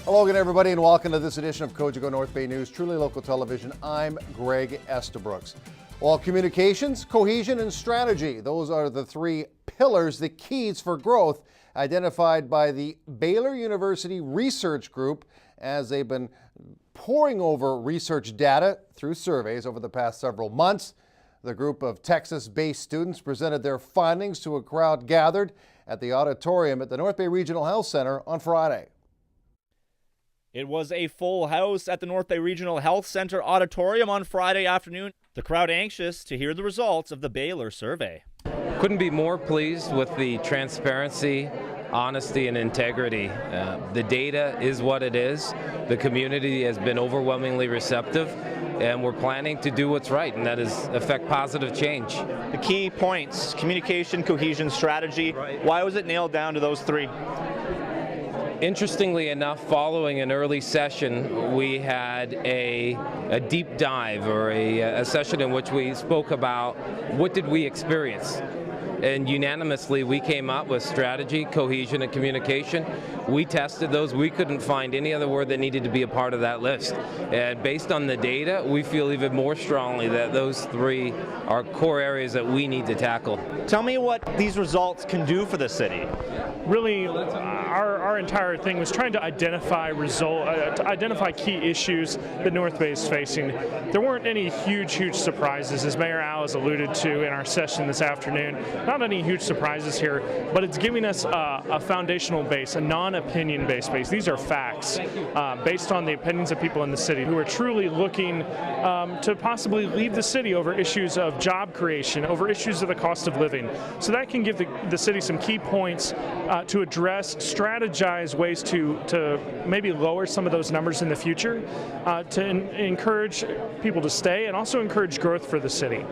Hello again, everybody, and welcome to this edition of Cogeco North Bay News, truly local television. I'm Greg Estabrooks. Well, communications, cohesion, and strategy. Those are the three pillars, the keys for growth identified by the Baylor University Research Group as they've been poring over research data through surveys over the past several months. The group of Texas-based students presented their findings to a crowd gathered at the auditorium at the North Bay Regional Health Center on Friday. It was a full house at the North Bay Regional Health Center auditorium on Friday afternoon. The crowd anxious to hear the results of the Baylor survey. Couldn't be more pleased with the transparency, honesty, and integrity. The data is what it is. The community has been overwhelmingly receptive, and we're planning to do what's right, and that is affect positive change. The key points: communication, cohesion, strategy. Right. Why was it nailed down to those three? Interestingly enough, following an early session, we had a deep dive, or a session in which we spoke about what did we experience. And unanimously, we came up with strategy, cohesion, and communication. We tested those. We couldn't find any other word that needed to be a part of that list. And based on the data, we feel even more strongly that those three are core areas that we need to tackle. Tell me what these results can do for the city. Really, our entire thing was trying to identify key issues that North Bay is facing. There weren't any huge surprises, as Mayor Al has alluded to in our session this afternoon. Not any huge surprises here, but it's giving us a foundational base, a non-opinion-based base. These are facts based on the opinions of people in the city who are truly looking to possibly leave the city over issues of job creation, over issues of the cost of living. So that can give the city some key points to address, strategize ways to maybe lower some of those numbers in the future, to encourage people to stay and also encourage growth for the city.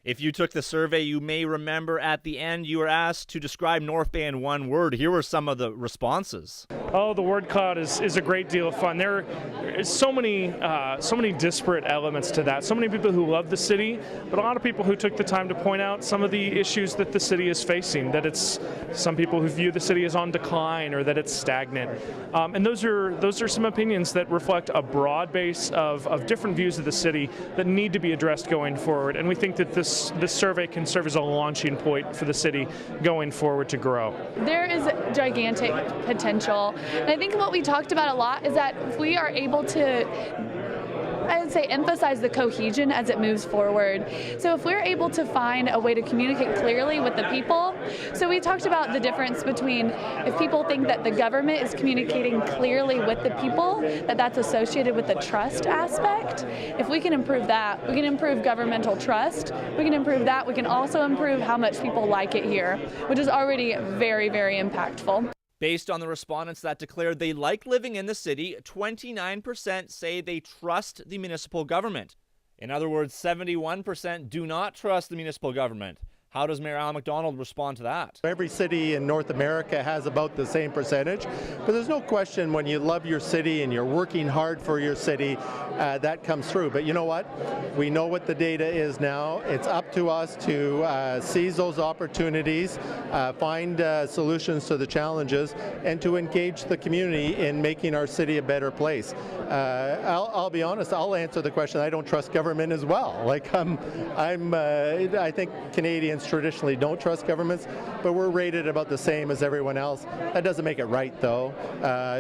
If you took the survey, you may remember at the end you were asked to describe North Bay in one word. Here were some of the responses. Oh, the word cloud is a great deal of fun. There are so many disparate elements to that. So many people who love the city, but a lot of people who took the time to point out some of the issues that the city is facing, that it's some people who view the city as on decline or that it's stagnant. And those are some opinions that reflect a broad base of different views of the city that need to be addressed going forward. And we think that this survey can serve as a launching point for the city going forward to grow. There is gigantic potential. And I think what we talked about a lot is that if we are able to, I would say, emphasize the cohesion as it moves forward. So if we're able to find a way to communicate clearly with the people, so we talked about the difference between if people think that the government is communicating clearly with the people, that's associated with the trust aspect. If we can improve that, we can improve governmental trust. We can improve that. We can also improve how much people like it here, which is already very, very impactful. Based on the respondents that declared they like living in the city, 29% say they trust the municipal government. In other words, 71% do not trust the municipal government. How does Mayor Al MacDonald respond to that? Every city in North America has about the same percentage, but there's no question when you love your city and you're working hard for your city, that comes through. But you know what? We know what the data is now. It's up to us to seize those opportunities, find solutions to the challenges, and to engage the community in making our city a better place. I'll be honest, I'll answer the question. I don't trust government as well. Like I think Canadians traditionally don't trust governments, but we're rated about the same as everyone else. That doesn't make it right, though.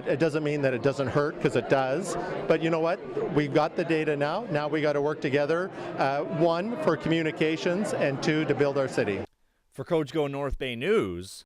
It doesn't mean that it doesn't hurt, because it does. But you know what? We've got the data now. Now we got to work together, one, for communications, and two, to build our city. For Cogeco North Bay News,